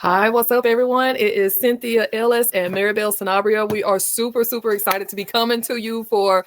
Hi, what's up, everyone? It is Cynthia Ellis and Maribel Sanabria. We are super, super excited to be coming to you for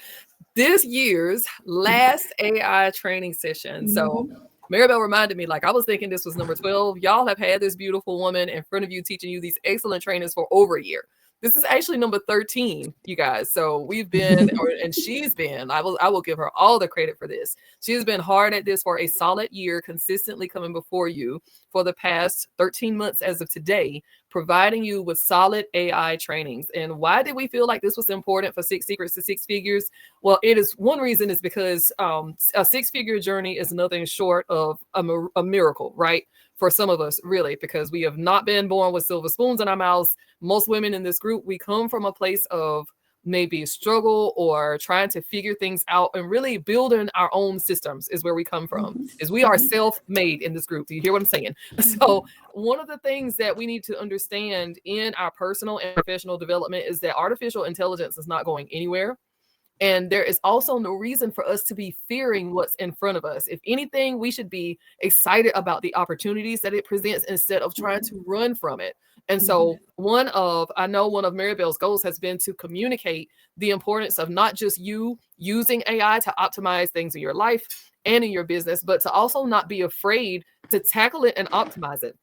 this year's last AI training session. So, Maribel reminded me, like, I was thinking this was number 12. Y'all have had this beautiful woman in front of you teaching you these excellent trainings for over a year. This is actually number 13, you guys. So we've been, and she's been, I will give her all the credit for this. She has been hard at this for a solid year, consistently coming before you for the past 13 months as of today, providing you with solid AI trainings. And why did we feel like this was important for Six Secrets to Six Figures? Well, it is one reason is because a six-figure journey is nothing short of a miracle, right? For some of us, really, because we have not been born with silver spoons in our mouths. Most women in this group, we come from a place of maybe struggle or trying to figure things out, and really building our own systems is where we come from. Is we are self-made in this group. Do you hear what I'm saying? So one of the things that we need to understand in our personal and professional development is that artificial intelligence is not going anywhere. And there is also no reason for us to be fearing what's in front of us. If anything, we should be excited about the opportunities that it presents instead of trying to run from it. And so I know one of Maribel's goals has been to communicate the importance of not just you using AI to optimize things in your life and in your business, but to also not be afraid to tackle it and optimize it.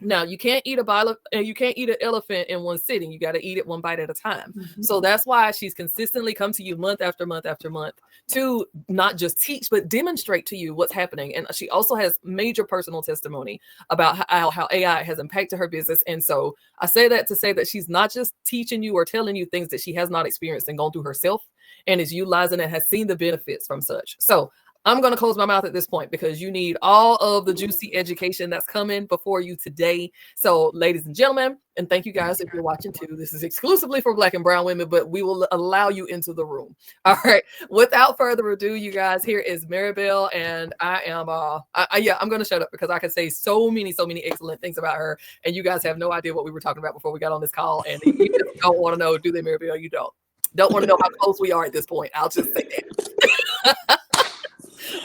Now, you can't eat an elephant in one sitting. You got to eat it one bite at a time. So that's why she's consistently come to you month after month after month to not just teach, but demonstrate to you what's happening. And she also has major personal testimony about how AI has impacted her business. And so I say that to say that she's not just teaching you or telling you things that she has not experienced and gone through herself, and is utilizing and has seen the benefits from such. So I'm going to close my mouth at this point because you need all of the juicy education that's coming before you today. So, ladies and gentlemen, and thank you guys if you're watching too. This is exclusively for Black and brown women, but we will allow you into the room. All right. Without further ado, you guys, here is Maribel, and I am, I'm going to shut up because I can say so many excellent things about her, and you guys have no idea what we were talking about before we got on this call, and you just don't want to know, do they, Maribel? You don't want to know how close we are at this point. I'll just say that.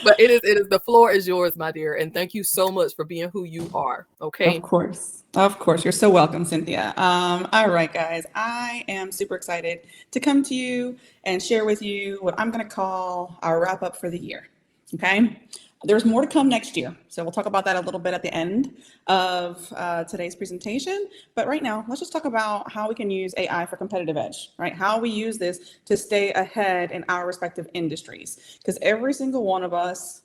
But it is the floor is yours, my dear, and thank you so much for being who you are. Okay. Of course, you're so welcome, Cynthia. All right, guys, I am super excited to come to you and share with you what I'm going to call our wrap up for the year. Okay. There's more to come next year. So we'll talk about that a little bit at the end of today's presentation. But right now, let's just talk about how we can use AI for competitive edge, right? How we use this to stay ahead in our respective industries. Because every single one of us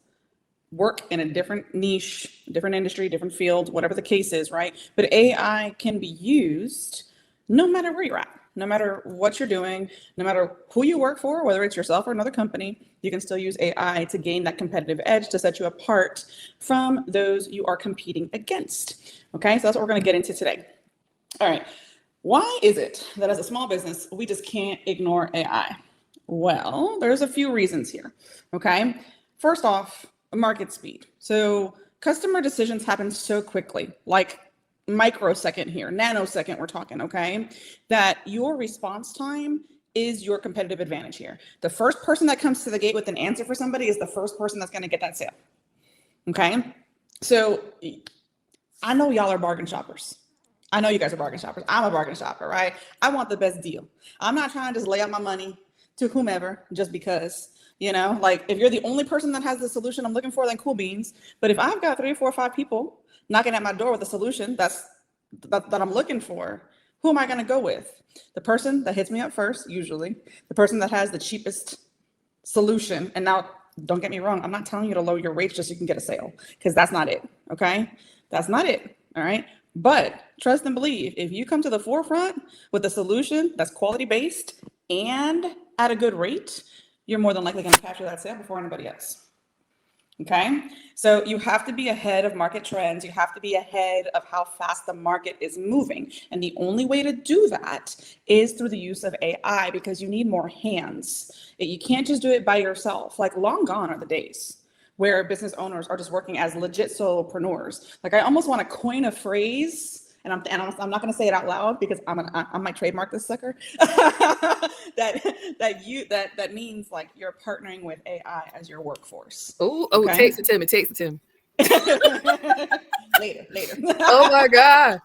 work in a different niche, different industry, different field, whatever the case is, right? But AI can be used no matter where you're at. No matter what you're doing, no matter who you work for, whether it's yourself or another company, you can still use AI to gain that competitive edge to set you apart from those you are competing against. Okay, so that's what we're going to get into today. All right, why is it that as a small business, we just can't ignore AI? Well, there's a few reasons here. Okay, first off, market speed. So customer decisions happen so quickly, like microsecond here, nanosecond we're talking, okay? That your response time is your competitive advantage here. The first person that comes to the gate with an answer for somebody is the first person that's gonna get that sale, okay? So I know y'all are bargain shoppers. I know you guys are bargain shoppers. I'm a bargain shopper, right? I want the best deal. I'm not trying to just lay out my money to whomever just because, you know, like if you're the only person that has the solution I'm looking for, then cool beans. But if I've got 3, 4, 5 people knocking at my door with a solution that I'm looking for, who am I going to go with? The person that hits me up first, usually, the person that has the cheapest solution. And now, don't get me wrong, I'm not telling you to lower your rates just so you can get a sale, because that's not it, okay? That's not it, all right? But trust and believe, if you come to the forefront with a solution that's quality-based and at a good rate, you're more than likely going to capture that sale before anybody else. Okay, so you have to be ahead of market trends. You have to be ahead of how fast the market is moving. And the only way to do that is through the use of AI, because you need more hands. You can't just do it by yourself. Like, long gone are the days where business owners are just working as legit solopreneurs. Like, I almost want to coin a phrase, and I'm not going to say it out loud because I might trademark this sucker. that means like you're partnering with AI as your workforce. Okay? Text it to me. Later. Oh my God.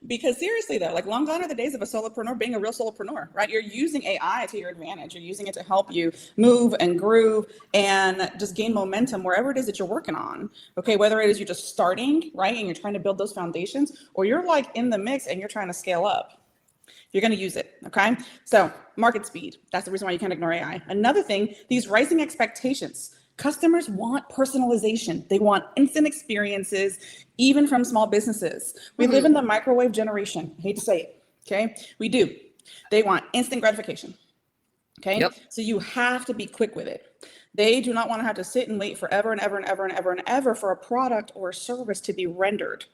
Because seriously though, like long gone are the days of a solopreneur being a real solopreneur, right? You're using AI to your advantage. You're using it to help you move and groove and just gain momentum wherever it is that you're working on. Okay, whether it is you're just starting, right, and you're trying to build those foundations, or you're like in the mix and you're trying to scale up. You're going to use it. Okay. So market speed. That's the reason why you can't ignore AI. Another thing, these rising expectations. Customers want personalization. They want instant experiences, even from small businesses. We live in the microwave generation. I hate to say it. Okay. We do. They want instant gratification. Okay. Yep. So you have to be quick with it. They do not want to have to sit and wait forever and ever and ever and ever and ever for a product or a service to be rendered.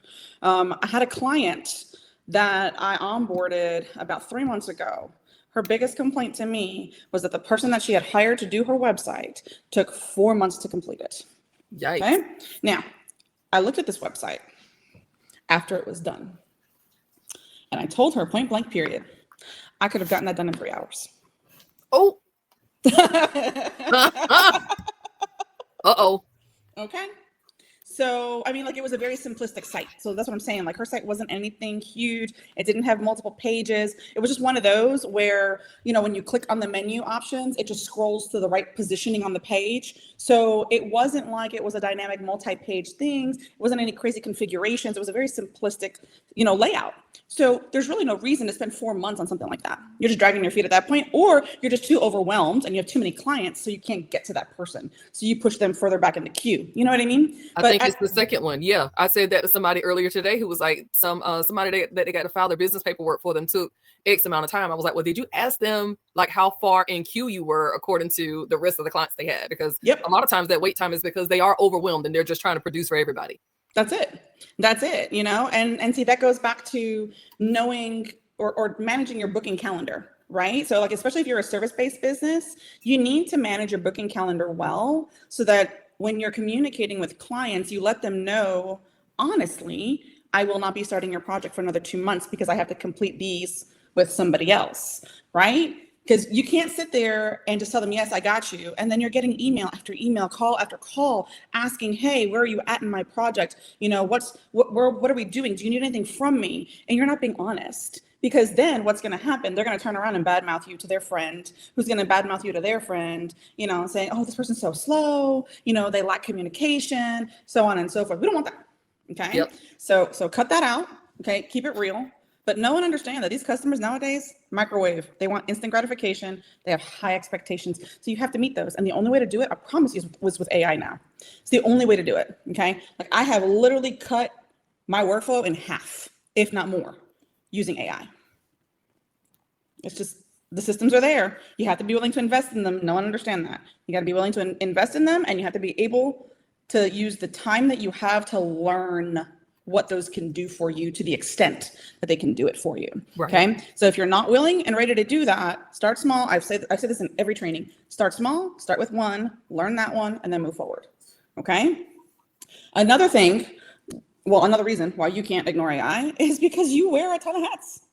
I had a client that I onboarded about 3 months ago. Her biggest complaint to me was that the person that she had hired to do her website took 4 months to complete it. Yikes. Okay. Now, I looked at this website after it was done, and I told her point blank period, I could have gotten that done in 3 hours. Oh. Uh-oh. Okay. So, I mean, like, it was a very simplistic site. So that's what I'm saying. Like, her site wasn't anything huge. It didn't have multiple pages. It was just one of those where, you know, when you click on the menu options, it just scrolls to the right positioning on the page. So it wasn't like it was a dynamic multi-page things. It wasn't any crazy configurations. It was a very simplistic, you know, layout. So there's really no reason to spend 4 months on something like that. You're just dragging your feet at that point, or you're just too overwhelmed and you have too many clients, so you can't get to that person. So you push them further back in the queue. You know what I mean? I think it's the second one. Yeah. I said that to somebody earlier today who was like, somebody that they got to file their business paperwork for them took X amount of time. I was like, well, did you ask them like how far in queue you were according to the rest of the clients they had? Because a lot of times that wait time is because they are overwhelmed and they're just trying to produce for everybody. That's it, you know, and see, that goes back to knowing or managing your booking calendar, right? So like, especially if you're a service-based business, you need to manage your booking calendar well, so that when you're communicating with clients, you let them know, honestly, I will not be starting your project for another 2 months because I have to complete these with somebody else, right? Because you can't sit there and just tell them, yes, I got you. And then you're getting email after email, call after call, asking, hey, where are you at in my project? You know, what are we doing? Do you need anything from me? And you're not being honest. Because then what's going to happen? They're going to turn around and badmouth you to their friend, who's going to badmouth you to their friend, you know, saying, oh, this person's so slow, you know, they lack communication, so on and so forth. We don't want that. Okay. Yep. So cut that out. Okay. Keep it real. But know and understand that these customers nowadays, microwave, they want instant gratification. They have high expectations. So you have to meet those. And the only way to do it, I promise you, was with AI now. It's the only way to do it. Okay. Like, I have literally cut my workflow in half, if not more, using AI. It's just, the systems are there. You have to be willing to invest in them. No one understand that. You got to be willing to invest in them, and you have to be able to use the time that you have to learn what those can do for you to the extent that they can do it for you. Right. Okay. So if you're not willing and ready to do that, start small. I say this in every training. Start small, start with one, learn that one, and then move forward. Okay. Another reason why you can't ignore AI is because you wear a ton of hats.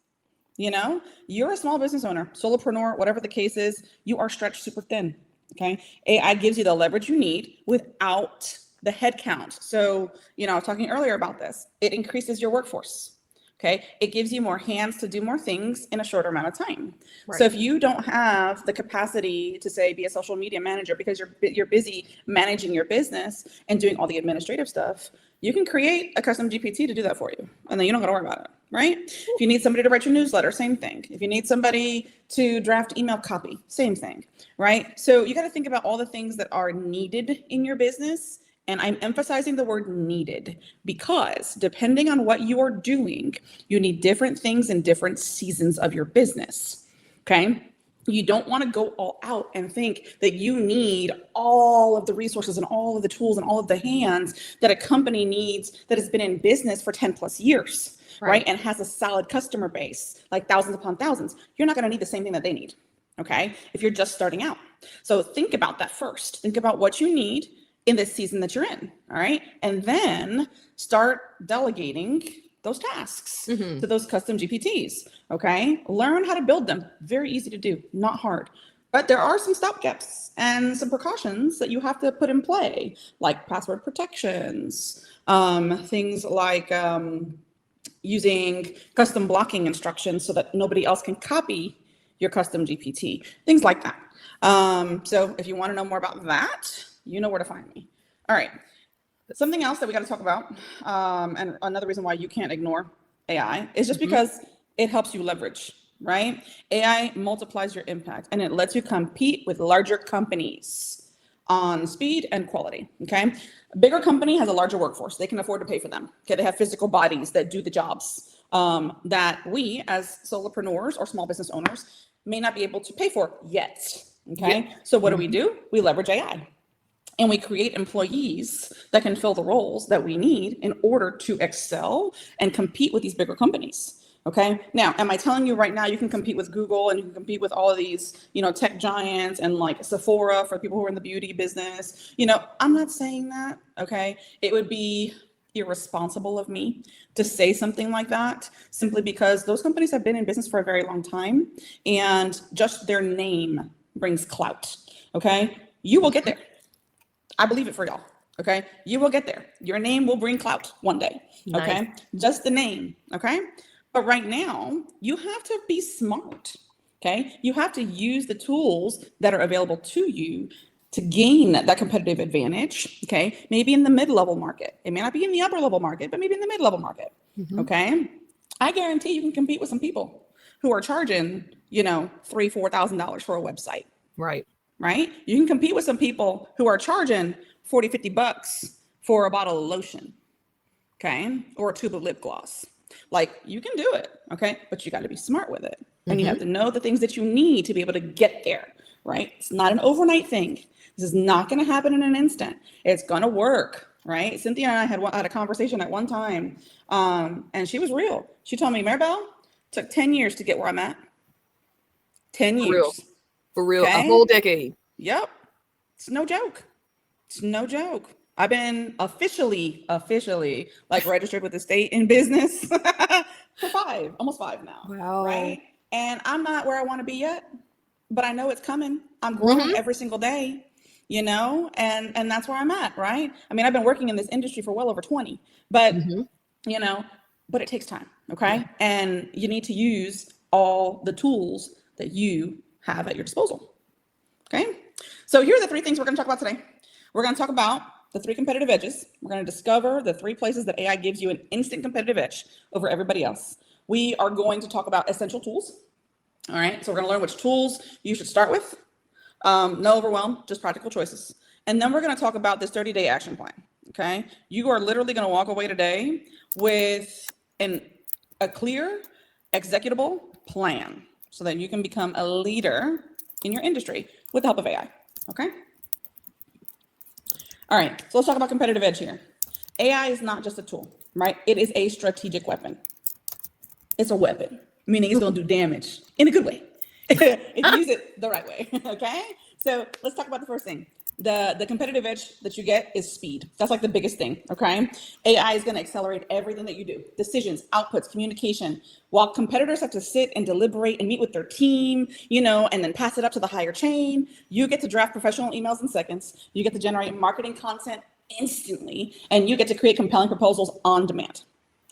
You know, you're a small business owner, solopreneur, whatever the case is, you are stretched super thin. Okay. AI gives you the leverage you need without the head count. So, you know, I was talking earlier about this. It increases your workforce. Okay. It gives you more hands to do more things in a shorter amount of time. Right. So if you don't have the capacity to, say, be a social media manager because you're busy managing your business and doing all the administrative stuff, you can create a custom GPT to do that for you. And then you don't got to worry about it. Right. If you need somebody to write your newsletter, same thing. If you need somebody to draft email copy, same thing. Right. So you got to think about all the things that are needed in your business. And I'm emphasizing the word needed because depending on what you are doing, you need different things in different seasons of your business. Okay. You don't want to go all out and think that you need all of the resources and all of the tools and all of the hands that a company needs that has been in business for 10 plus years, right? And has a solid customer base, like thousands upon thousands. You're not going to need the same thing that they need. Okay. If you're just starting out. So think about that first. Think about what you need in this season that you're in. All right. And then start delegating those tasks to those custom GPTs. Okay. Learn how to build them. Very easy to do, not hard. But there are some stopgaps and some precautions that you have to put in play, like password protections, things like using custom blocking instructions so that nobody else can copy your custom GPT, things like that. So if you want to know more about that, you know where to find me. All right. Something else that we got to talk about, and another reason why you can't ignore AI is just because it helps you leverage, right? AI multiplies your impact and it lets you compete with larger companies on speed and quality, okay? A bigger company has a larger workforce. They can afford to pay for them. Okay, they have physical bodies that do the jobs that we as solopreneurs or small business owners may not be able to pay for yet, okay? Yeah. So what do? We leverage AI. And we create employees that can fill the roles that we need in order to excel and compete with these bigger companies. Okay. Now, am I telling you right now you can compete with Google and you can compete with all of these, tech giants and like Sephora for people who are in the beauty business? I'm not saying that. Okay. It would be irresponsible of me to say something like that simply because those companies have been in business for a very long time and just their name brings clout. Okay. You will get there. I believe it for y'all. Okay. You will get there. Your name will bring clout one day. Okay. Nice. Just the name. Okay. But right now you have to be smart. Okay. You have to use the tools that are available to you to gain that competitive advantage. Okay. Maybe in the mid-level market. It may not be in the upper level market, but maybe in the mid-level market. Okay. I guarantee you can compete with some people who are charging, $3,000-$4,000 for a website. Right. Right? You can compete with some people who are charging $40-$50 for a bottle of lotion, okay? Or a tube of lip gloss. Like, you can do it, okay? But you got to be smart with it. And you have to know the things that you need to be able to get there, right? It's not an overnight thing. This is not going to happen in an instant. It's going to work, right? Cynthia and I had a conversation at one time, and she was real. She told me, Maribel, took 10 years to get where I'm at. 10 years. For real, okay? A whole decade. Yep. It's no joke. It's no joke. I've been officially like registered with the state in business for almost five now. Wow. Right. And I'm not where I want to be yet, but I know it's coming. I'm growing every single day, and that's where I'm at. Right. I mean, I've been working in this industry for well over 20, but but it takes time. Okay. And you need to use all the tools that you have at your disposal. Okay. So here are the three things we're going to talk about today. We're going to talk about the 3 competitive edges. We're going to discover the 3 places that AI gives you an instant competitive edge over everybody else. We are going to talk about essential tools. All right. So we're going to learn which tools you should start with. No overwhelm, just practical choices. And then we're going to talk about this 30-day action plan. Okay. You are literally going to walk away today with a clear executable plan so that you can become a leader in your industry with the help of AI. Okay. All right. So let's talk about competitive edge here. AI is not just a tool, right? It is a strategic weapon. It's a weapon, meaning it's going to do damage in a good way if you use it the right way. Okay. So let's talk about the first thing. The competitive edge that you get is speed. That's like the biggest thing. Okay. AI is going to accelerate everything that you do. Decisions, outputs, communication. While competitors have to sit and deliberate and meet with their team, and then pass it up to the higher chain, you get to draft professional emails in seconds. You get to generate marketing content instantly, and you get to create compelling proposals on demand.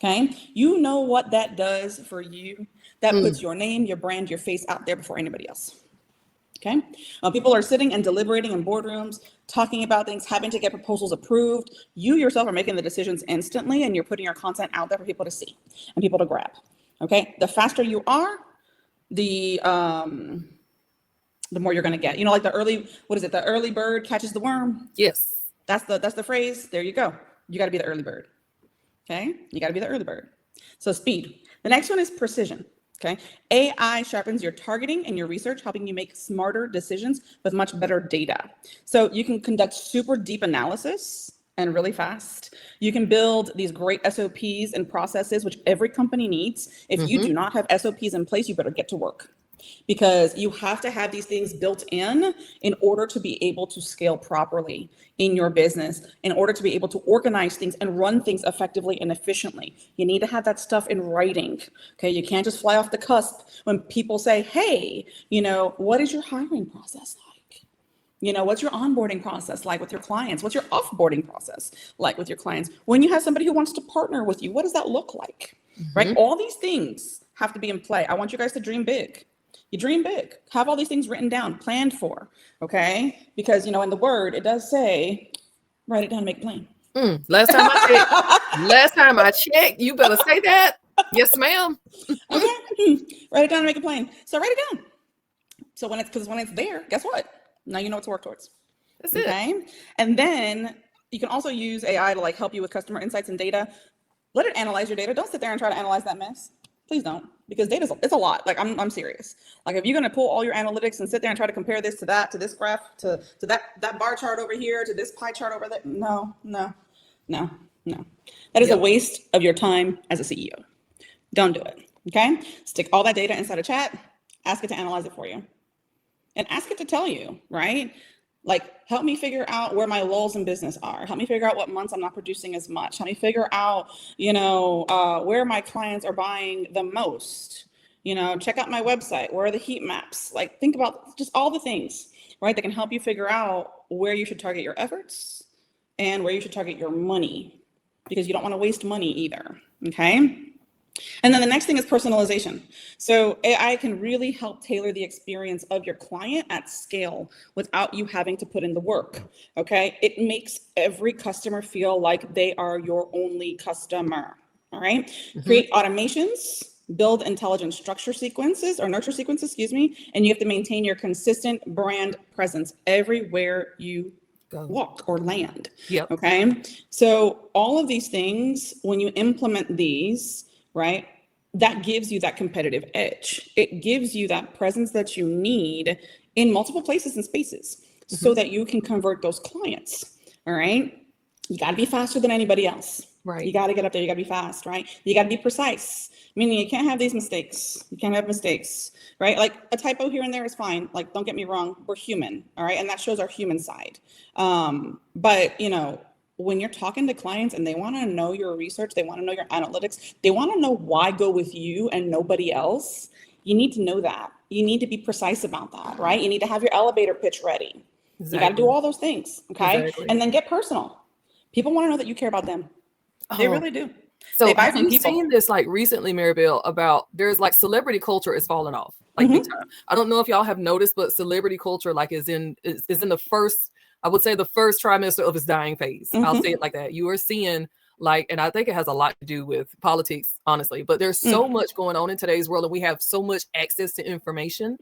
Okay. You know what that does for you? That puts your name, your brand, your face out there before anybody else. Okay. People are sitting and deliberating in boardrooms, talking about things, having to get proposals approved. You yourself are making the decisions instantly, and you're putting your content out there for people to see and people to grab. Okay. The faster you are, the more you're going to get. Like the early bird catches the worm. Yes. That's the phrase. There you go. You got to be the early bird. Okay. You got to be the early bird. So speed. The next one is precision. Okay. AI sharpens your targeting and your research, helping you make smarter decisions with much better data. So you can conduct super deep analysis and really fast. You can build these great SOPs and processes, which every company needs. If you do not have SOPs in place, you better get to work, because you have to have these things built in order to be able to scale properly in your business, in order to be able to organize things and run things effectively and efficiently. You need to have that stuff in writing. Okay. You can't just fly off the cusp when people say, hey, what is your hiring process like? What's your onboarding process like with your clients? What's your offboarding process like with your clients? When you have somebody who wants to partner with you, what does that look like? right? All these things have to be in play. I want you guys to dream big. You dream big, have all these things written down, planned for, okay? Because, you know, in the word, it does say, write it down and make it plain. Last time I checked, you better say that. Yes, ma'am. Okay, write it down and make it plain. So write it down. So when it's there, guess what? Now you know what to work towards. That's okay? it. And then you can also use AI to like help you with customer insights and data. Let it analyze your data. Don't sit there and try to analyze that mess. Please don't, because it's a lot. Like I'm serious. Like if you're gonna pull all your analytics and sit there and try to compare this to that, to this graph, to that bar chart over here, to this pie chart over there, no. That is a waste of your time as a CEO. Don't do it. Okay? Stick all that data inside a chat. Ask it to analyze it for you, and ask it to tell you, right? Like, help me figure out where my lulls in business are. Help me figure out what months I'm not producing as much. Help me figure out, you know, where my clients are buying the most. You know, check out my website. Where are the heat maps? Like, think about just all the things, right, that can help you figure out where you should target your efforts and where you should target your money, because you don't want to waste money either, okay? And then the next thing is personalization. So AI can really help tailor the experience of your client at scale without you having to put in the work, okay? It makes every customer feel like they are your only customer, all right? Create automations, build intelligent structure sequences or nurture sequences, excuse me, and you have to maintain your consistent brand presence everywhere you walk or land, okay? So all of these things, when you implement these, right, that gives you that competitive edge. It gives you that presence that you need in multiple places and spaces so that you can convert those clients. All right. You got to be faster than anybody else. Right. You got to get up there. You got to be fast, right? You got to be precise, meaning you can't have these mistakes. You can't have mistakes, right? Like a typo here and there is fine. Like, don't get me wrong. We're human. All right. And that shows our human side. But, you know, when you're talking to clients and they want to know your research, they want to know your analytics, they want to know why go with you and nobody else, you need to know that. You need to be precise about that, right? You need to have your elevator pitch ready. You got to do all those things, okay? And then get personal. People want to know that you care about them. They really do. So have you seen this like recently, Maribel, about there's like celebrity culture is falling off like big time. I don't know if y'all have noticed, but celebrity culture like is in the first, I would say the first trimester of its dying phase. I'll say it like that. You are seeing like, and I think it has a lot to do with politics, honestly, but there's so much going on in today's world and we have so much access to information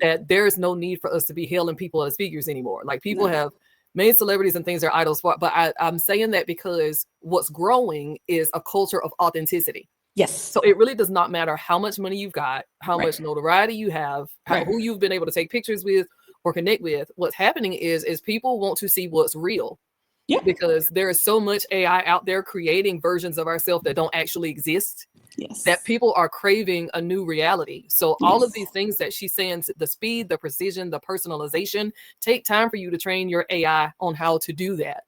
that there is no need for us to be hailing people as figures anymore. Like people have made celebrities and things their idols for, but I'm saying that because what's growing is a culture of authenticity. Yes. So it really does not matter how much money you've got, how much notoriety you have, who you've been able to take pictures with or connect with. What's happening is people want to see what's real. Yeah. Because there is so much AI out there creating versions of ourselves that don't actually exist. Yes. That people are craving a new reality. So all of these things that she's saying, the speed, the precision, the personalization, take time for you to train your AI on how to do that.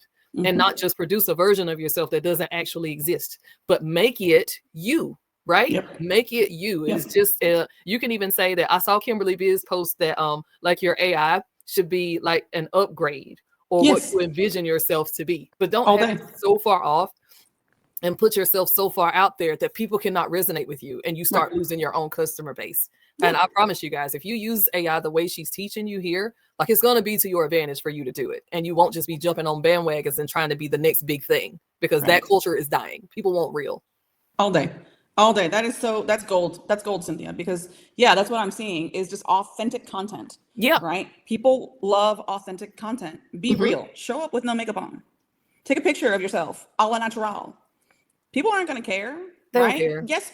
And not just produce a version of yourself that doesn't actually exist, but make it you, right? Make it you. It's just, you can even say that I saw Kimberly Biz post that like your AI should be like an upgrade or what you envision yourself to be, but don't have it so far off and put yourself so far out there that people cannot resonate with you and you start losing your own customer base. And I promise you guys, if you use AI the way she's teaching you here, like it's going to be to your advantage for you to do it. And you won't just be jumping on bandwagons and trying to be the next big thing because that culture is dying. People want real. All day. That's gold. That's gold, Cynthia, because that's what I'm seeing is just authentic content. Yeah. Right. People love authentic content. Be real. Show up with no makeup on. Take a picture of yourself, a la natural. People aren't going to care. They don't care. Yes.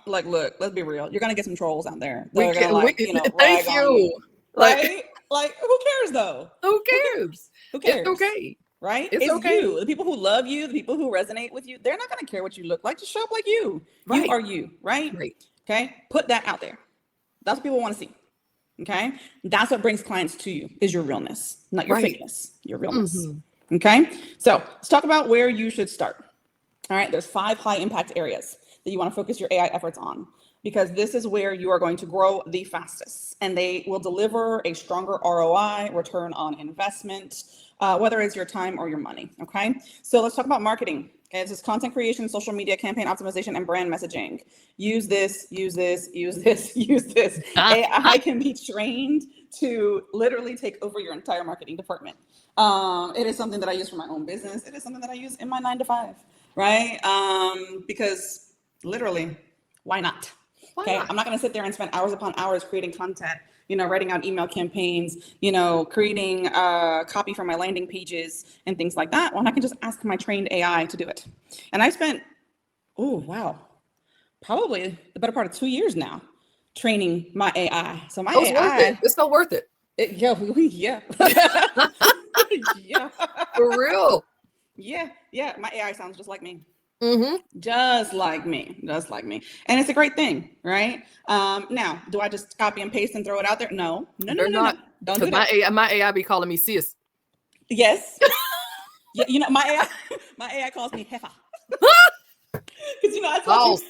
Like, look, let's be real. You're going to get some trolls out there. They're going to rag on you. Right? Like, who cares though? Who cares? Who cares? It's okay. Right? It's okay. You. The people who love you, the people who resonate with you, they're not going to care what you look like. Just show up like you. Right. You are you, right? Okay? Put that out there. That's what people want to see. Okay? That's what brings clients to you is your realness, not your fakeness, your realness. Okay? So let's talk about where you should start. All right, there's 5 high impact areas that you want to focus your AI efforts on because this is where you are going to grow the fastest and they will deliver a stronger ROI, return on investment, whether it's your time or your money. Okay, so let's talk about marketing. Okay, this is content creation, social media, campaign optimization, and brand messaging. Use this, use this, use this, use this. AI can be trained to literally take over your entire marketing department. It is something that I use for my own business. It is something that I use in my 9 to 5, right? Because literally, why not? Okay, I'm not going to sit there and spend hours upon hours creating content, writing out email campaigns, creating copy for my landing pages and things like that. Well, I can just ask my trained AI to do it. And I spent, probably the better part of 2 years now training my AI. So my it's AI, worth it. It's so worth it. Yeah. Yeah. For real. Yeah. My AI sounds just like me. Mm-hmm. Just like me. And it's a great thing, right? Now, do I just copy and paste and throw it out there? No. Don't do that. My AI be calling me sis. Yes. Yeah, my AI calls me jefa. Because I told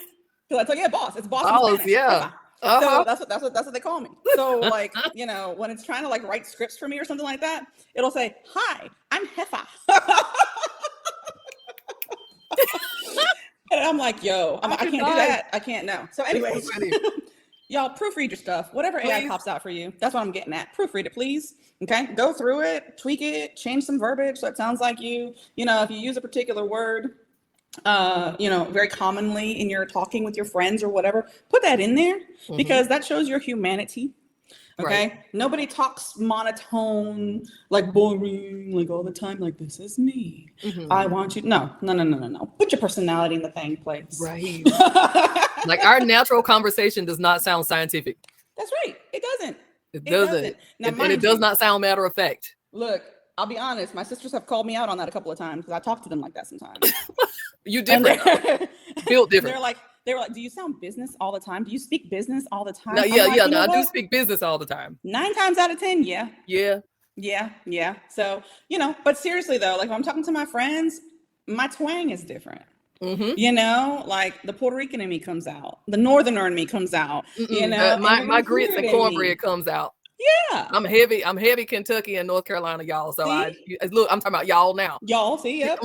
you, boss. It's boss in Spanish. Yeah. So that's what they call me. So like, when it's trying to like write scripts for me or something like that, it'll say, "Hi, I'm jefa." And I'm like, yo, I can't do that. I can't know. So anyways, y'all proofread your stuff. Whatever AI pops out for you. That's what I'm getting at. Proofread it, please. Okay. Go through it, tweak it, change some verbiage so it sounds like you. If you use a particular word, very commonly in your talking with your friends or whatever, put that in there because that shows your humanity. Okay. Right. Nobody talks monotone, like boring, like all the time, like this is me. I want you. No. Put your personality in the thing, please. Right. Like our natural conversation does not sound scientific. That's right. It doesn't. It doesn't. And it does not sound matter of fact. Look, I'll be honest. My sisters have called me out on that a couple of times because I talk to them like that sometimes. You different. Built different. They were like, do you sound business all the time? Do you speak business all the time? No, I do speak business all the time. 9 times out of 10, yeah. Yeah. So, but seriously though, like when I'm talking to my friends, my twang is different. Like the Puerto Rican in me comes out. The Northerner in me comes out. My grits and cornbread comes out. Yeah. I'm heavy Kentucky and North Carolina, y'all. So I'm talking about y'all now. Y'all, see, yep.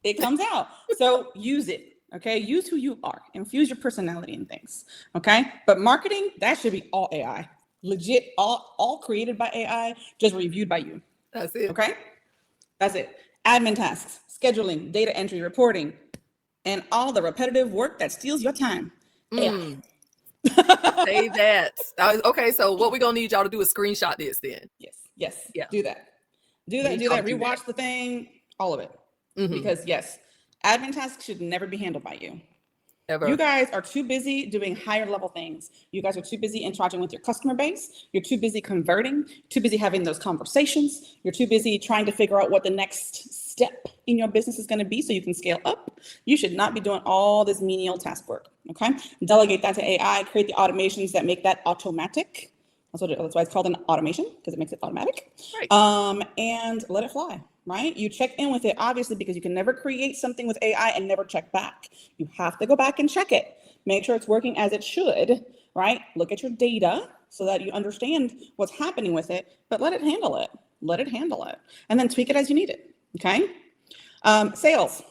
It comes out. So use it. Okay. Use who you are. Infuse your personality in things. Okay. But marketing, that should be all AI. Legit, all created by AI, just reviewed by you. That's it. Okay. That's it. Admin tasks, scheduling, data entry, reporting, and all the repetitive work that steals your time. AI. Say that. Okay. So what we're going to need y'all to do is screenshot this then. Yes. Yeah. Do that. Rewatch the thing, all of it. Because yes, admin tasks should never be handled by you. Ever. You guys are too busy doing higher level things. You guys are too busy interacting with your customer base. You're too busy converting, too busy having those conversations. You're too busy trying to figure out what the next step in your business is going to be so you can scale up. You should not be doing all this menial task work. Okay. Delegate that to AI, create the automations that make that automatic. That's why it's called an automation, because it makes it automatic. Right. And let it fly. Right? You check in with it, obviously, because you can never create something with AI and never check back. You have to go back and check it. Make sure it's working as it should, right? Look at your data so that you understand what's happening with it, but let it handle it. And then tweak it as you need it, okay? Sales,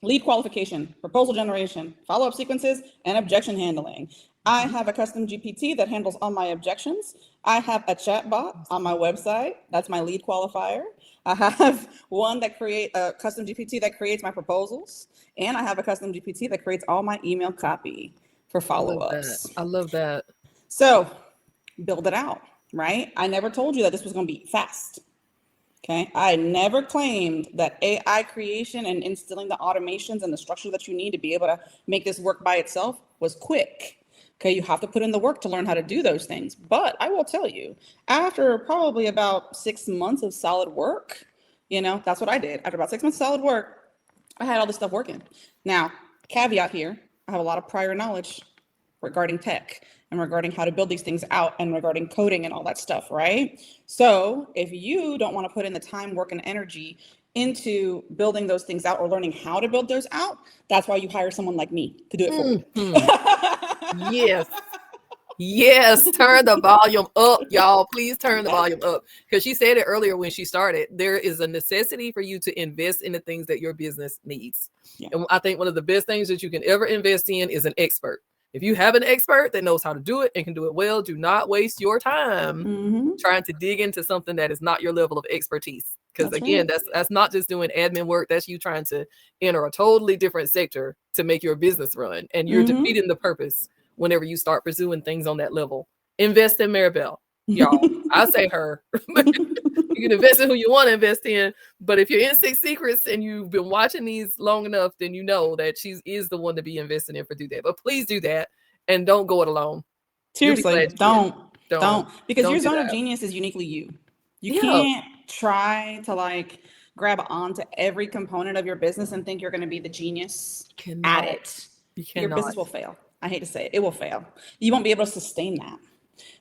lead qualification, proposal generation, follow-up sequences, and objection handling. I have a custom GPT that handles all my objections. I have a chat bot on my website. That's my lead qualifier. I have one that a custom GPT that creates my proposals. And I have a custom GPT that creates all my email copy for follow-ups. I love that. So build it out, right? I never told you that this was going to be fast. Okay. I never claimed that AI creation and instilling the automations and the structure that you need to be able to make this work by itself was quick. Okay, you have to put in the work to learn how to do those things. But I will tell you, after probably about 6 months of solid work, that's what I did. After about 6 months of solid work, I had all this stuff working. Now, caveat here, I have a lot of prior knowledge regarding tech and regarding how to build these things out and regarding coding and all that stuff, right? So if you don't want to put in the time, work, and energy into building those things out or learning how to build those out, that's why you hire someone like me to do it for you. Yes. Yes, turn the volume up, y'all. Please turn the volume up. Because she said it earlier when she started. There is a necessity for you to invest in the things that your business needs. Yeah. And I think one of the best things that you can ever invest in is an expert. If you have an expert that knows how to do it and can do it well, do not waste your time trying to dig into something that is not your level of expertise. Because again, that's not just doing admin work. That's you trying to enter a totally different sector to make your business run. And you're defeating the purpose whenever you start pursuing things on that level. Invest in Maribel, y'all. I say her. You can invest in who you want to invest in, but if you're in Six Secrets and you've been watching these long enough, then you know that she is the one to be investing in for do that. But please do that and don't go it alone. Seriously, don't. Because don't your zone of genius is uniquely you. You can't try to like grab onto every component of your business and think you're going to be the genius at it. Your business will fail. I hate to say it, it will fail. You won't be able to sustain that.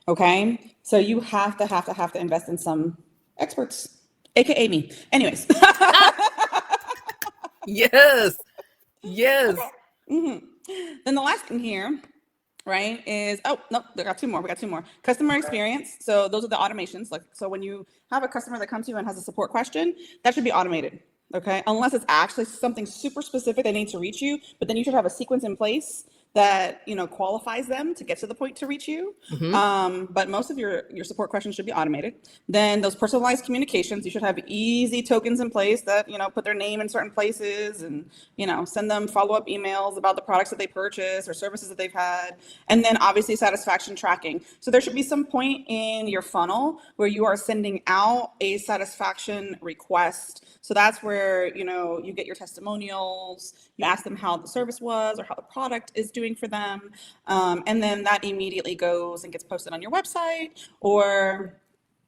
Okay. So you have to invest in some experts, AKA me. Anyways. Yes. Yes. Okay. Then the last thing here, right, is, oh, no, we got two more. Customer experience. So those are the automations. Like, so when you have a customer that comes to you and has a support question, that should be automated. Okay. Unless it's actually something super specific they need to reach you, but then you should have a sequence in place that, you know, qualifies them to get to the point to reach you. But most of your support questions should be automated. Then those personalized communications, you should have easy tokens in place that, you know, put their name in certain places and, you know, send them follow-up emails about the products that they purchased or services that they've had. And then obviously satisfaction tracking. So there should be some point in your funnel where you are sending out a satisfaction request. So that's where, you know, you get your testimonials, you ask them how the service was or how the product is doing for them. And then that immediately goes and gets posted on your website or,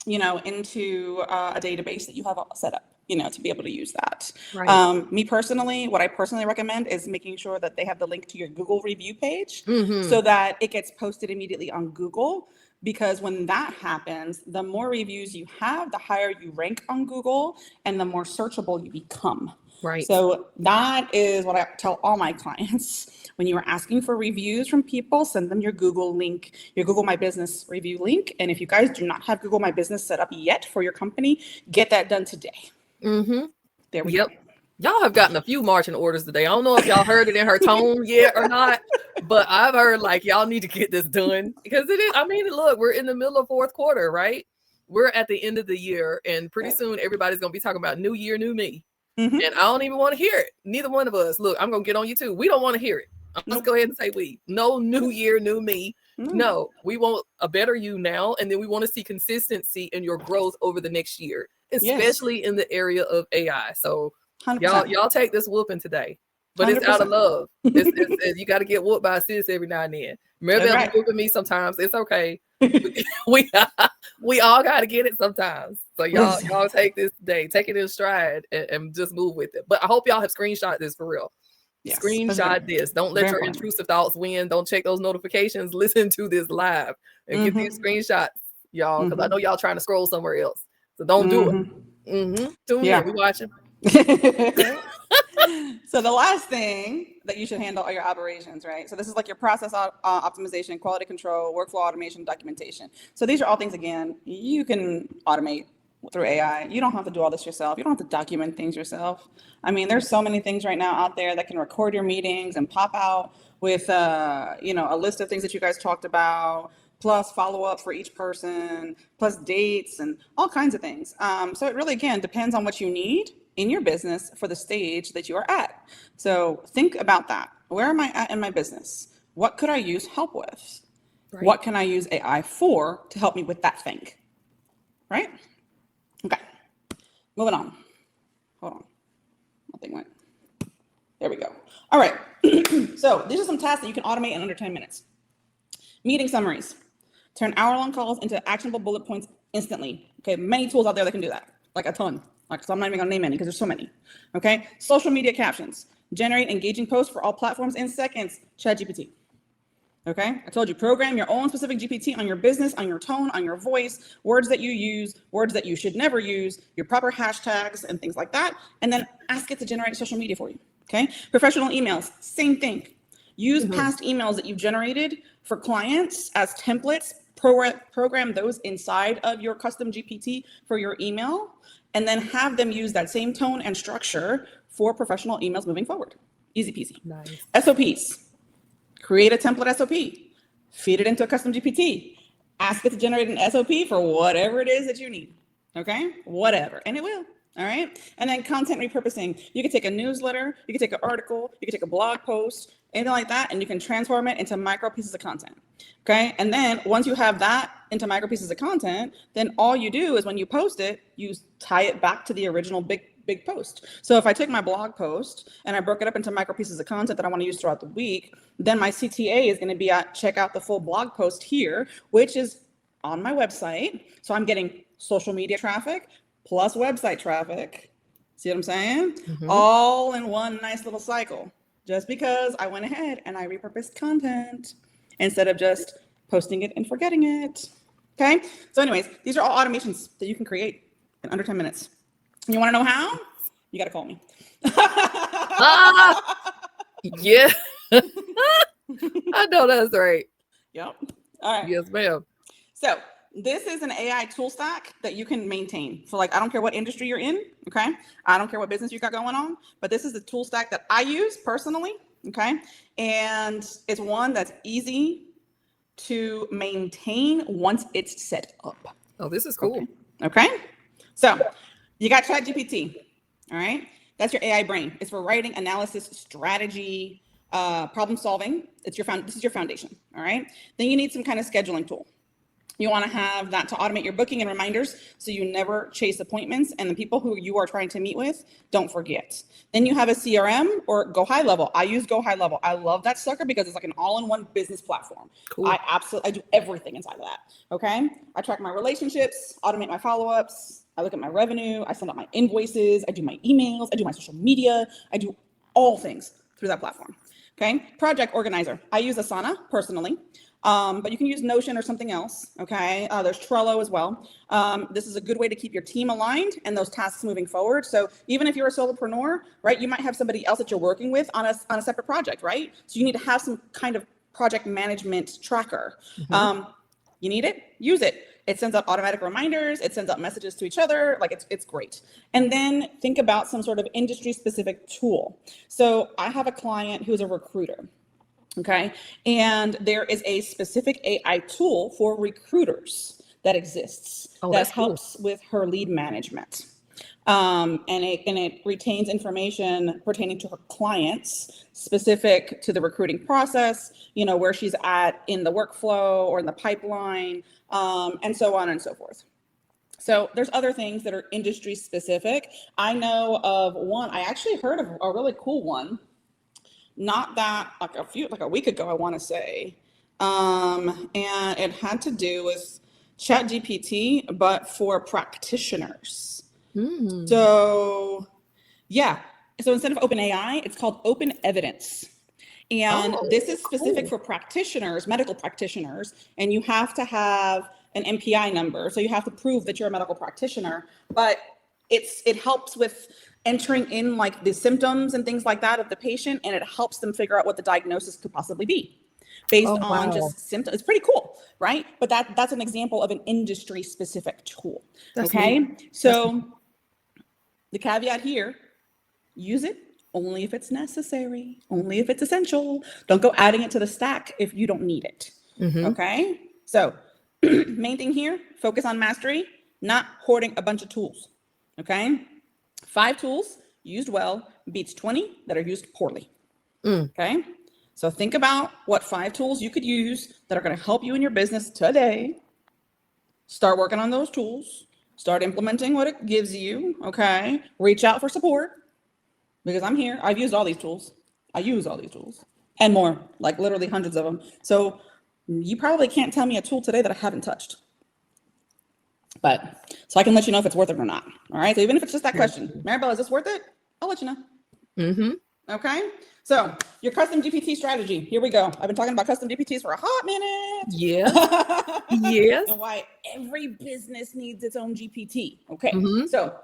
you know, into a database that you have set up, you know, to be able to use that. Right. Me personally, what I personally recommend is making sure that they have the link to your Google review page so that it gets posted immediately on Google. Because when that happens, the more reviews you have, the higher you rank on Google and the more searchable you become. Right. So that is what I tell all my clients. When you are asking for reviews from people, send them your Google link, your Google My Business review link. And if you guys do not have Google My Business set up yet for your company, get that done today. There we go. Y'all have gotten a few marching orders today. I don't know if y'all heard it in her tone yet or not, but I've heard like y'all need to get this done because it is. I mean, look, we're in the middle of fourth quarter, right? We're at the end of the year, and pretty soon everybody's gonna be talking about new year, new me. And I don't even want to hear it. Neither one of us. Look, I'm gonna get on you too. We don't want to hear it. Let's go ahead and say we. No new year, new me. No, we want a better you now, and then we want to see consistency in your growth over the next year, especially in the area of AI. So. 100%. Y'all take this whooping today, but 100%. It's out of love. It's, you got to get whooped by a sis every now and then. Maribel be whooping me sometimes. It's okay. we all got to get it sometimes. So y'all take this today, take it in stride, and just move with it. But I hope y'all have screenshot this for real. Yes, screenshot this. Don't let your intrusive thoughts win. Don't check those notifications. Listen to this live and get these screenshots, y'all, because I know y'all trying to scroll somewhere else. So don't do it. Tune in. We watching. So the last thing that you should handle are your operations, right? So this is like your process optimization, quality control, workflow automation, documentation. So these are all things, again, you can automate through AI. You don't have to do all this yourself. You don't have to document things yourself. I mean, there's so many things right now out there that can record your meetings and pop out with, you know, a list of things that you guys talked about, plus follow-up for each person, plus dates and all kinds of things. So it really, again, depends on what you need in your business for the stage that you are at. So think about that. Where am I at in my business? What could I use help with? Right. What can I use AI for to help me with that thing? Right? Okay. Moving on. Hold on. Nothing went. There we go. All right. So these are some tasks that you can automate in under 10 minutes. Meeting summaries. Turn hour-long calls into actionable bullet points instantly. Okay. Many tools out there that can do that. Like a ton. So I'm not even gonna name any because there's so many. Okay. Social media captions. Generate engaging posts for all platforms in seconds. ChatGPT. Okay. I told you, program your own specific GPT on your business, on your tone, on your voice, words that you use, words that you should never use, your proper hashtags and things like that. And then ask it to generate social media for you. Okay. Professional emails, same thing. Use past emails that you've generated for clients as templates, program those inside of your custom GPT for your email, and then have them use that same tone and structure for professional emails moving forward. Easy peasy. Nice. SOPs. Create a template SOP. Feed it into a custom GPT. Ask it to generate an SOP for whatever it is that you need. Okay? Whatever. And it will. All right. And then content repurposing. You can take a newsletter, you can take an article, you can take a blog post, anything like that, and you can transform it into micro pieces of content. Okay. And then once you have that into micro pieces of content, then all you do is when you post it, you tie it back to the original big post. So if I take my blog post and I broke it up into micro pieces of content that I want to use throughout the week, then my CTA is going to be at check out the full blog post here, which is on my website. So I'm getting social media traffic plus website traffic. See what I'm saying? All in one nice little cycle, just because I went ahead and I repurposed content instead of just posting it and forgetting it. Okay. So anyways, these are all automations that you can create in under 10 minutes. You want to know how? You got to call me. Yeah. I know that's right. Yep. All right. Yes, ma'am. So this is an AI tool stack that you can maintain. So like, I don't care what industry you're in. Okay. I don't care what business you got going on, but this is the tool stack that I use personally. Okay. And it's one that's easy to maintain once it's set up. Oh, this is cool. Okay. So you got ChatGPT. All right. That's your AI brain. It's for writing, analysis, strategy, problem solving. This is your foundation. All right. Then you need some kind of scheduling tool. You want to have that to automate your booking and reminders so you never chase appointments and the people who you are trying to meet with don't forget. Then you have a CRM or Go High Level. I use Go High Level. I love that sucker because it's like an all-in-one business platform. Cool. I do everything inside of that. Okay. I track my relationships, automate my follow-ups. I look at my revenue. I send out my invoices. I do my emails. I do my social media. I do all things through that platform. Okay. Project Organizer. I use Asana personally. But you can use Notion or something else. Okay. There's Trello as well. This is a good way to keep your team aligned and those tasks moving forward. So even if you're a solopreneur, right, you might have somebody else that you're working with on a separate project, right? So you need to have some kind of project management tracker. You need it, use it. It sends out automatic reminders. It sends out messages to each other. Like it's great. And then think about some sort of industry specific tool. So I have a client who's a recruiter. Okay. And there is a specific AI tool for recruiters that exists that helps with her lead management. And it retains information pertaining to her clients specific to the recruiting process, where she's at in the workflow or in the pipeline, and so on and so forth. So there's other things that are industry specific. I know of one, I actually heard of a really cool one. Not that like a week ago, I want to say, and it had to do with ChatGPT, but for practitioners. So yeah, so instead of OpenAI, it's called Open Evidence, and this is specific for practitioners, medical practitioners, and you have to have an MPI number, so you have to prove that you're a medical practitioner, but it helps with entering in like the symptoms and things like that of the patient, and it helps them figure out what the diagnosis could possibly be based on just symptoms. It's pretty cool, right? But that's an example of an industry specific tool. So the caveat here, use it only if it's necessary, only if it's essential. Don't go adding it to the stack if you don't need it. Okay. So main thing here, focus on mastery, not hoarding a bunch of tools. Okay. 5 tools used well beats 20 that are used poorly. Okay. So think about what 5 tools you could use that are going to help you in your business today. Start working on those tools. Start implementing what it gives you. Okay. Reach out for support because I'm here. I've used all these tools. I use all these tools and more, like literally hundreds of them. So you probably can't tell me a tool today that I haven't touched. But so I can let you know if it's worth it or not. All right. So even if it's just that question, Maribel, is this worth it? I'll let you know. Okay. So your custom GPT strategy. Here we go. I've been talking about custom GPTs for a hot minute. Yes. And why every business needs its own GPT. Okay. So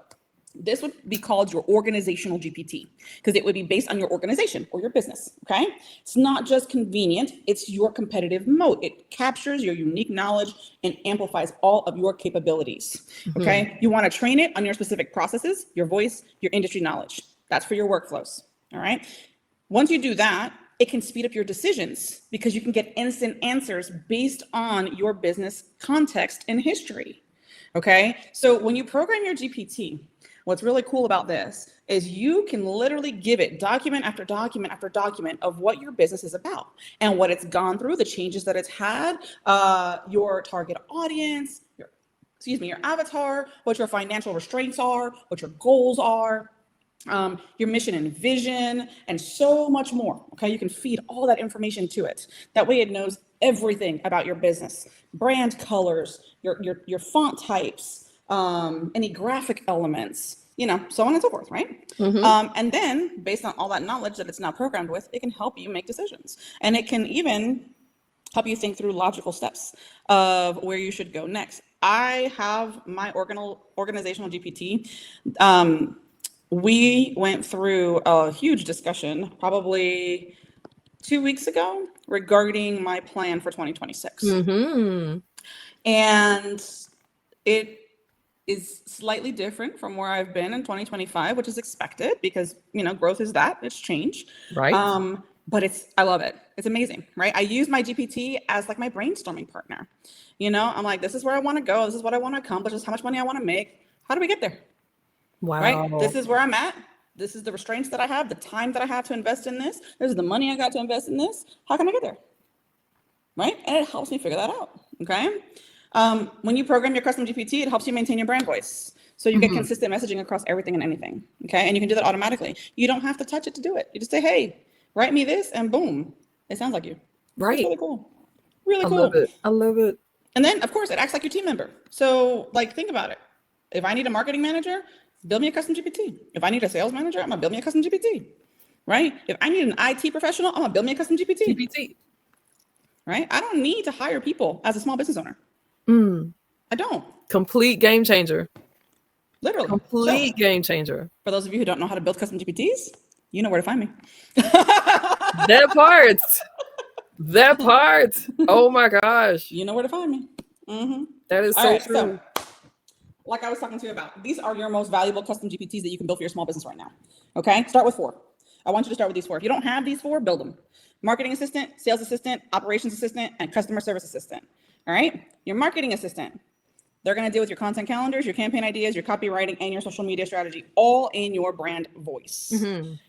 This would be called your organizational GPT because it would be based on your organization or your business, okay? It's not just convenient, it's your competitive moat. It captures your unique knowledge and amplifies all of your capabilities, okay? You want to train it on your specific processes, your voice, your industry knowledge. That's for your workflows, all right? Once you do that, it can speed up your decisions because you can get instant answers based on your business context and history, okay? So when you program your GPT, what's really cool about this is you can literally give it document after document after document of what your business is about and what it's gone through, the changes that it's had, your target audience, your avatar, what your financial restraints are, what your goals are, your mission and vision, and so much more. Okay, you can feed all that information to it. That way it knows everything about your business, brand colors, your font types, any graphic elements, so on and so forth, right? And then based on all that knowledge that it's now programmed with, it can help you make decisions. And it can even help you think through logical steps of where you should go next. I have my organizational GPT. We went through a huge discussion probably 2 weeks ago regarding my plan for 2026. And it is slightly different from where I've been in 2025, which is expected because, growth is that, it's change. Right. But I love it. It's amazing, right? I use my GPT as like my brainstorming partner. I'm like, this is where I want to go. This is what I want to accomplish. This is how much money I want to make. How do we get there? Wow. Right? This is where I'm at. This is the restraints that I have, the time that I have to invest in this. This is the money I got to invest in this. How can I get there? Right? And it helps me figure that out. Okay. When you program your custom GPT, it helps you maintain your brand voice. So you get consistent messaging across everything and anything. Okay. And you can do that automatically. You don't have to touch it to do it. You just say, hey, write me this, and boom, it sounds like you. Right. It's really cool. Really cool. I love it. And then, of course, it acts like your team member. So, think about it. If I need a marketing manager, build me a custom GPT. If I need a sales manager, I'm gonna build me a custom GPT. Right? If I need an IT professional, I'm gonna build me a custom GPT. Right? I don't need to hire people as a small business owner. I don't. Complete game changer. Literally. Complete game changer. For those of you who don't know how to build custom GPTs, you know where to find me. That part. Oh my gosh. You know where to find me. That is so true. So, like I was talking to you about, these are your most valuable custom GPTs that you can build for your small business right now. Okay, start with 4. I want you to start with these 4. If you don't have these 4, build them. Marketing assistant, sales assistant, operations assistant, and customer service assistant. All right, your marketing assistant, they're going to deal with your content calendars, your campaign ideas, your copywriting, and your social media strategy, all in your brand voice.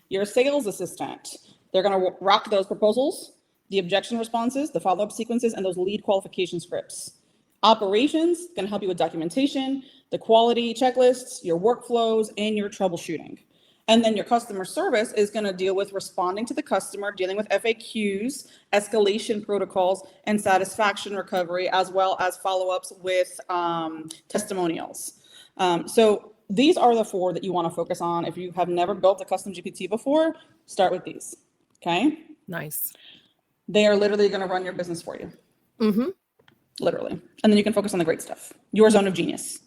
Your sales assistant, they're going to rock those proposals, the objection responses, the follow-up sequences, and those lead qualification scripts. Operations going to help you with documentation, the quality checklists, your workflows, and your troubleshooting. And then your customer service is going to deal with responding to the customer, dealing with FAQs, escalation protocols, and satisfaction recovery, as well as follow-ups with testimonials. So these are the 4 that you want to focus on. If you have never built a custom GPT before, start with these. Okay? Nice. They are literally going to run your business for you. Literally. And then you can focus on the great stuff, your zone of genius.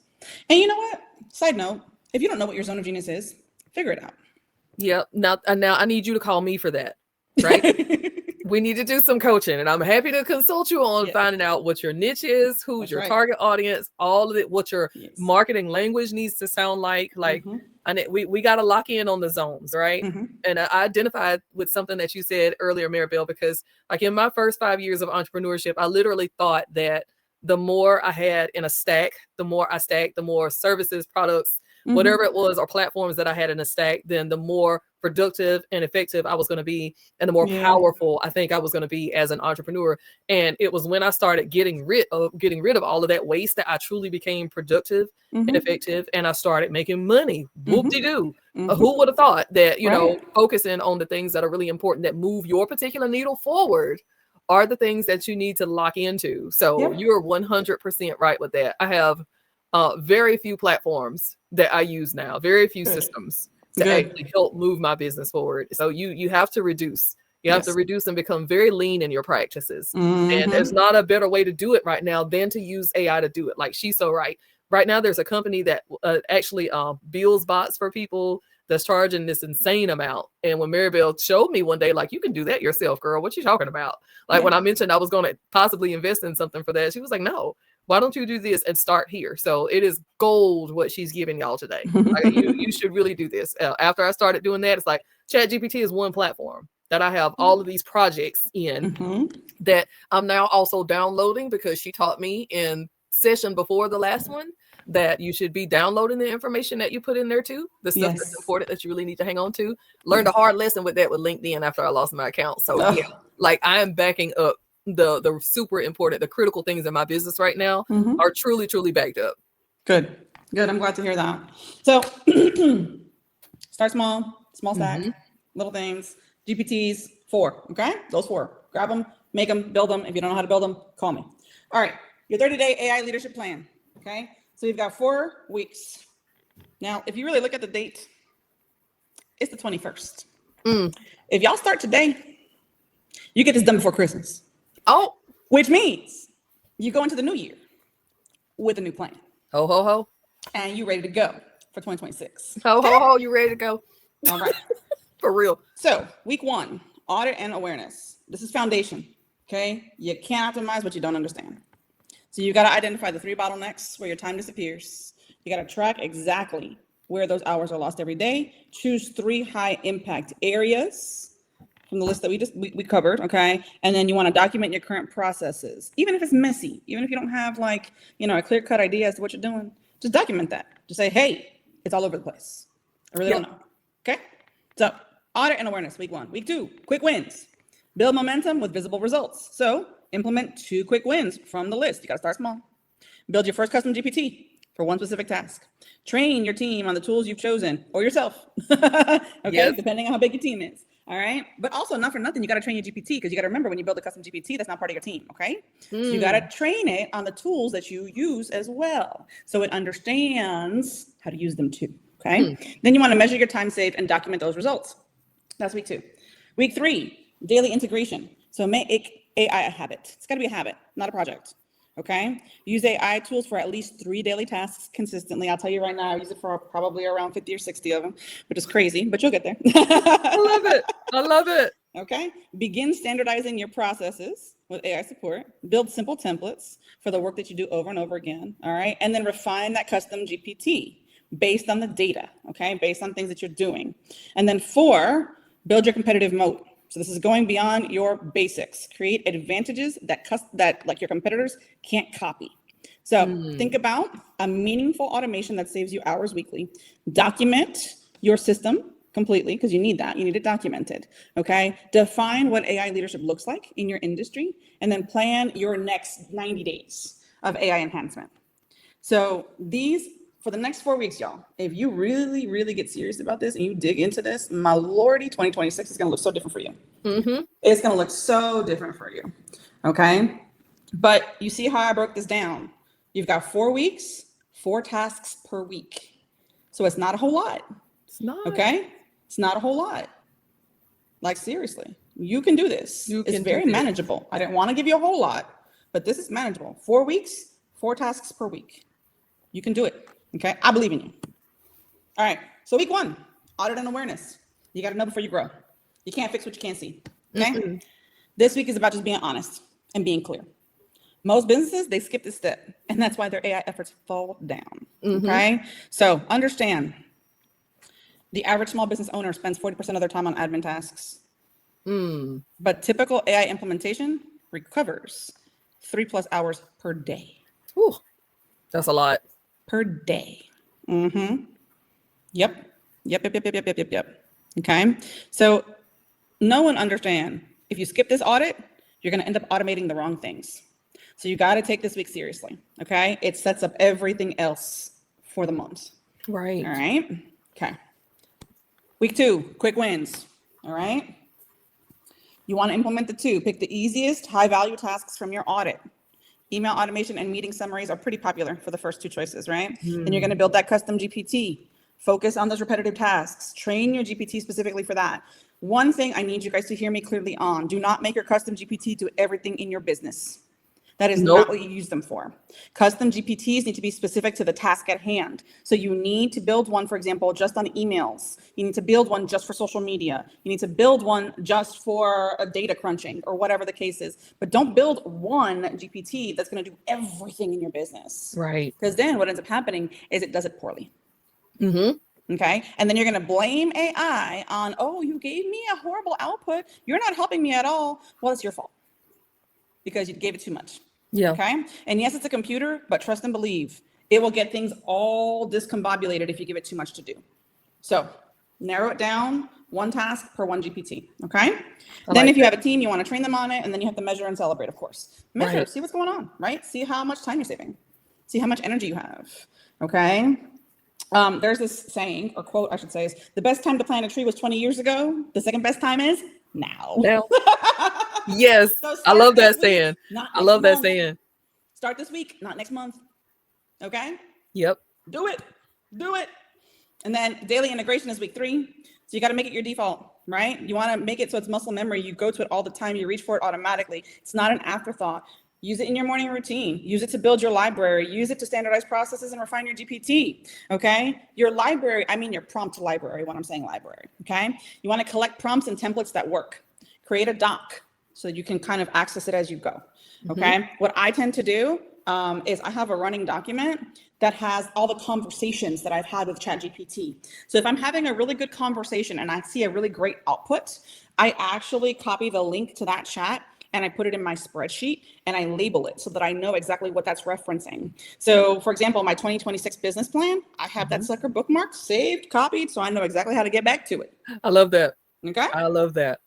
And you know what? Side note, if you don't know what your zone of genius is, figure it out. Yep. Now I need you to call me for that, right? We need to do some coaching, and I'm happy to consult you on finding out what your niche is, who's your target audience, all of it, what your marketing language needs to sound like. And we got to lock in on the zones, right? And I identified with something that you said earlier, Maribel, because in my first 5 years of entrepreneurship, I literally thought that the more I had in a stack, the more I stacked, the more services, products, whatever it was, or platforms that I had in a stack, then the more productive and effective I was going to be, and the more powerful I think I was going to be as an entrepreneur. And it was when I started getting rid of all of that waste that I truly became productive and effective, and I started making money. Whoop-de-doo. Who would have thought that, focusing on the things that are really important that move your particular needle forward are the things that you need to lock into. So you're 100% right with that. I have very few platforms that I use now, very few systems to actually help move my business forward. So you have to reduce. You have to reduce and become very lean in your practices. And there's not a better way to do it right now than to use AI to do it. Like, she's so right. right now there's a company that actually builds bots for people that's charging this insane amount. And when Maribel showed me one day, like, you can do that yourself, girl. What you talking about? Like, when I mentioned I was going to possibly invest in something for that, she was like, no, why don't you do this and start here? So it is gold what she's giving y'all today. Like, you should really do this. After I started doing that, it's like ChatGPT is one platform that I have all of these projects in that I'm now also downloading, because she taught me in session before the last one that you should be downloading the information that you put in there too, the stuff that's important that you really need to hang on to. Learned a hard lesson with that with LinkedIn after I lost my account. So yeah, like, I am backing up the super important, the critical things in my business right now are truly, truly backed up. Good. I'm glad to hear that. So start small stack, little things. GPTs, 4. Okay, those 4. Grab them, make them, build them. If you don't know how to build them, call me. All right, your 30-day AI leadership plan. Okay, so you've got 4 weeks. Now, if you really look at the date, it's the 21st. If y'all start today, you get this done before Christmas. Oh, which means you go into the new year with a new plan. Ho, ho, ho. And you ready to go for 2026. Ho, ho, ho, you ready to go? All right. For real. So week 1, audit and awareness. This is foundation, okay? You can't optimize what you don't understand. So you got to identify the 3 bottlenecks where your time disappears. You got to track exactly where those hours are lost every day. Choose 3 high impact areas from the list that we covered, okay? And then you want to document your current processes, even if it's messy, even if you don't have, like, a clear-cut idea as to what you're doing. Just document that. Just say, hey, it's all over the place. I really don't know. Okay? So audit and awareness, week 1. Week 2, quick wins. Build momentum with visible results. So implement 2 quick wins from the list. You got to start small. Build your first custom GPT for one specific task. Train your team on the tools you've chosen, or yourself. Okay, depending on how big your team is. All right. But also, not for nothing, you got to train your GPT, because you got to remember, when you build a custom GPT, that's not part of your team. Okay. So you got to train it on the tools that you use as well, so it understands how to use them too. Okay. Then you want to measure your time saved and document those results. That's week 2. Week 3, daily integration. So make AI a habit. It's got to be a habit, not a project. Okay. Use AI tools for at least 3 daily tasks consistently. I'll tell you right now, I use it for probably around 50 or 60 of them, which is crazy, but you'll get there. I love it. I love it. Okay. Begin standardizing your processes with AI support. Build simple templates for the work that you do over and over again. All right. And then refine that custom GPT based on the data. Okay. Based on things that you're doing. And then 4, build your competitive moat. So this is going beyond your basics. Create advantages that like your competitors can't copy. So think about a meaningful automation that saves you hours weekly. Document your system completely, because you need that. You need it documented. Okay. Define what AI leadership looks like in your industry, and then plan your next 90 days of AI enhancement. So for the next 4 weeks, y'all, if you really, really get serious about this and you dig into this, my lordy, 2026 is going to look so different for you. It's going to look so different for you. Okay. But you see how I broke this down? You've got 4 weeks, 4 tasks per week. So it's not a whole lot. It's not. Okay. It's not a whole lot. Like, seriously, you can do this. It's very manageable. I didn't want to give you a whole lot, but this is manageable. 4 weeks, 4 tasks per week. You can do it. Okay, I believe in you. All right, so week 1, audit and awareness. You got to know before you grow. You can't fix what you can't see. Okay, This week is about just being honest and being clear. Most businesses, they skip this step, and that's why their AI efforts fall down. Okay, so understand, the average small business owner spends 40% of their time on admin tasks. But typical AI implementation recovers 3+ hours per day. Ooh, that's a lot. Per day. Yep. Okay. So know and understand, if you skip this audit, you're going to end up automating the wrong things. So you got to take this week seriously. Okay. It sets up everything else for the month. Right. All right. Okay. Week 2, quick wins. All right. You want to implement the 2. Pick the easiest high value tasks from your audit. Email automation and meeting summaries are pretty popular for the first 2 choices, right? Then you're going to build that custom GPT. Focus on those repetitive tasks. Train your GPT specifically for that. One thing I need you guys to hear me clearly on: do not make your custom GPT do everything in your business. That is Nope. not what you use them for. Custom GPTs need to be specific to the task at hand. So you need to build one, for example, just on emails. You need to build one just for social media. You need to build one just for data crunching or whatever the case is. But don't build one GPT that's going to do everything in your business. Right. Because then what ends up happening is it does it poorly. Mm-hmm. Okay. And then you're going to blame AI on, oh, you gave me a horrible output. You're not helping me at all. Well, it's your fault because you gave it too much. Yeah. Okay. And yes, it's a computer, but trust and believe it will get things all discombobulated if you give it too much to do. So narrow it down, one task per one GPT. Okay. Then if you have a team, you want to train them on it, and then you have to measure and celebrate, of course. Measure, see what's going on, right? See how much time you're saving. See how much energy you have. Okay. There's this saying or quote, I should say, is the best time to plant a tree was 20 years ago. The second best time is now. Yes. So I love that saying. I love that saying. Start this week, not next month. Okay. Yep. Do it. And then daily integration is week 3. So you got to make it your default, right? You want to make it so it's muscle memory. You go to it all the time. You reach for it automatically. It's not an afterthought. Use it in your morning routine. Use it to build your library. Use it to standardize processes and refine your GPT. Okay. Your library, I mean your prompt library when I'm saying library. Okay. You want to collect prompts and templates that work. Create a doc so you can kind of access it as you go. Okay. What I tend to do is I have a running document that has all the conversations that I've had with ChatGPT. So if I'm having a really good conversation and I see a really great output, I actually copy the link to that chat and I put it in my spreadsheet and I label it so that I know exactly what that's referencing. So for example, my 2026 business plan, I have that sucker bookmarked, saved, copied, so I know exactly how to get back to it. I love that. Okay. I love that.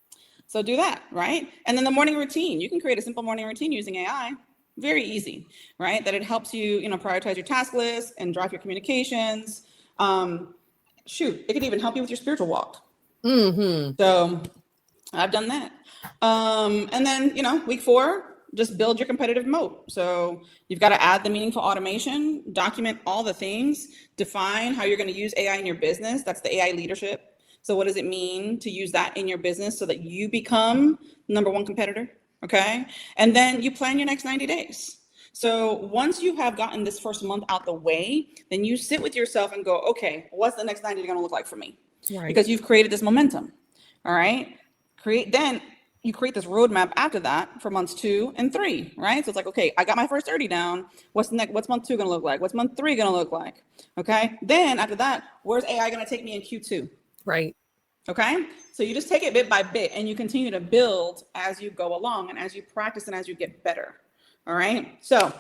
So do that, right? And then the morning routine, you can create a simple morning routine using AI. Very easy, right? That it helps you, prioritize your task list and drive your communications. Shoot, it could even help you with your spiritual walk. So I've done that. And then, week 4, just build your competitive moat. So you've got to add the meaningful automation, document all the things, define how you're going to use AI in your business. That's the AI leadership. So what does it mean to use that in your business so that you become number 1 competitor? Okay. And then you plan your next 90 days. So once you have gotten this first month out the way, then you sit with yourself and go, okay, what's the next 90 going to look like for me? Right. Because you've created this momentum. All right. Then you create this roadmap after that for months 2 and 3, right? So it's like, okay, I got my first 30 down. What's month 2 going to look like? What's month 3 going to look like? Okay. Then after that, where's AI going to take me in Q2? Right. Okay. So you just take it bit by bit and you continue to build as you go along and as you practice and as you get better. All right. So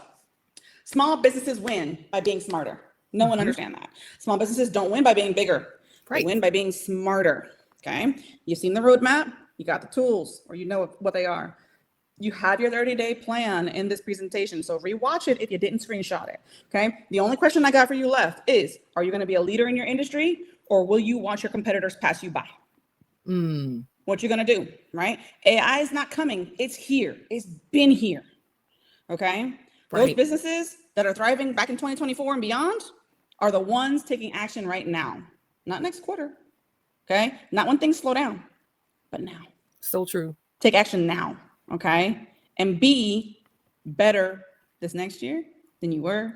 small businesses win by being smarter. No one understands that. Small businesses don't win by being bigger. Right. They win by being smarter. Okay. You've seen the roadmap, you got the tools, or you know what they are. You have your 30-day plan in this presentation. So rewatch it if you didn't screenshot it. Okay. The only question I got for you left is, are you going to be a leader in your industry? Or will you watch your competitors pass you by? What you're going to do, right? AI is not coming. It's here. It's been here. Okay. Right. Those businesses that are thriving back in 2024 and beyond are the ones taking action right now, not next quarter. Okay. Not when things slow down, but now. So true. Take action now. Okay. And be better this next year than you were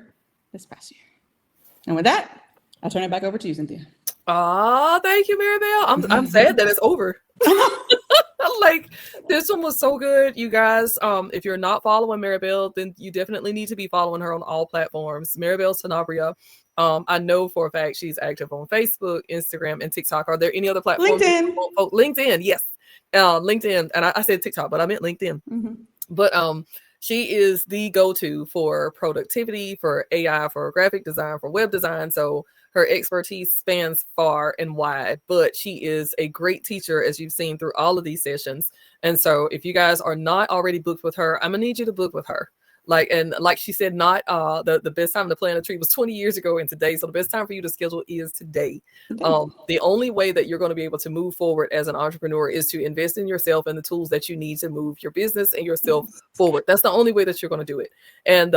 this past year. And with that, I'll turn it back over to you, Cynthia. Thank you, Maribel. I'm sad that it's over. Like, this one was so good, you guys. If you're not following Maribel, then you definitely need to be following her on all platforms. Maribel Sanabria. I know for a fact she's active on Facebook, Instagram, and TikTok. Are there any other platforms? LinkedIn, yes. LinkedIn, and I said TikTok, but I meant LinkedIn. But she is the go-to for productivity, for AI, for graphic design, for web design. So her expertise spans far and wide, but she is a great teacher, as you've seen through all of these sessions. And so if you guys are not already booked with her, I'm gonna need you to book with her. Like she said, not the best time to plant a tree was 20 years ago and today. So the best time for you to schedule is today. The only way that you're going to be able to move forward as an entrepreneur is to invest in yourself and the tools that you need to move your business and yourself forward. That's the only way that you're going to do it. And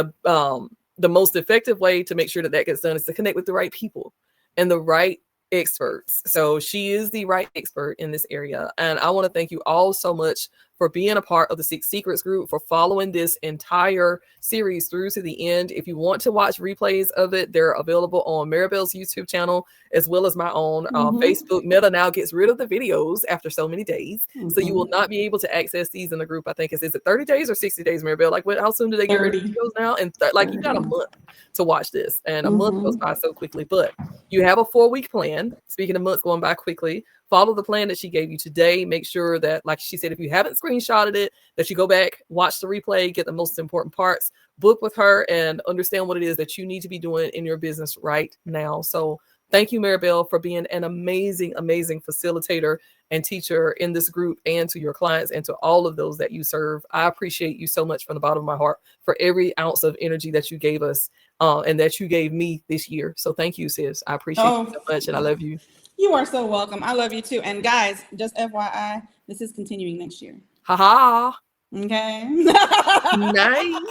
the most effective way to make sure that gets done is to connect with the right people and the right experts. So she is the right expert in this area. And I want to thank you all so much for being a part of the Six Secrets group, for following this entire series through to the end. If you want to watch replays of it, they're available on Maribel's YouTube channel, as well as my own Facebook. Meta now gets rid of the videos after so many days. So you will not be able to access these in the group. I think is it 30 days or 60 days, Maribel? Like, how soon do they get rid of videos now? And like, you got a month to watch this, and a month goes by so quickly. But you have a 4-week plan. Speaking of months going by quickly, follow the plan that she gave you today. Make sure that, like she said, if you haven't screenshotted it, that you go back, watch the replay, get the most important parts, book with her, and understand what it is that you need to be doing in your business right now. So thank you, Maribel, for being an amazing, amazing facilitator and teacher in this group, and to your clients and to all of those that you serve. I appreciate you so much from the bottom of my heart for every ounce of energy that you gave us and that you gave me this year. So thank you, sis. I appreciate you so much, and I love you. You are so welcome. I love you too. And guys, just FYI, this is continuing next year. Ha. Okay. Nice.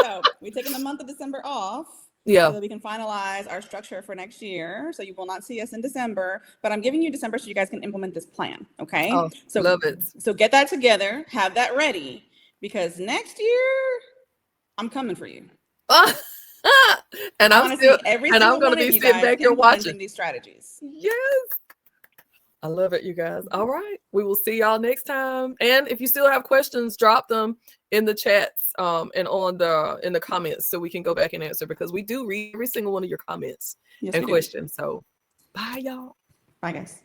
So we're taking the month of December off. Yeah. So that we can finalize our structure for next year. So you will not see us in December, but I'm giving you December so you guys can implement this plan. Okay. Oh, so love it. So get that together, have that ready, because next year I'm coming for you. And I'm going to be sitting back here watching these strategies. Yes. I love it, you guys. All right. We will see y'all next time. And if you still have questions, drop them in the chats and in the comments so we can go back and answer, because we do read every single one of your comments and questions. So bye, y'all. Bye, guys.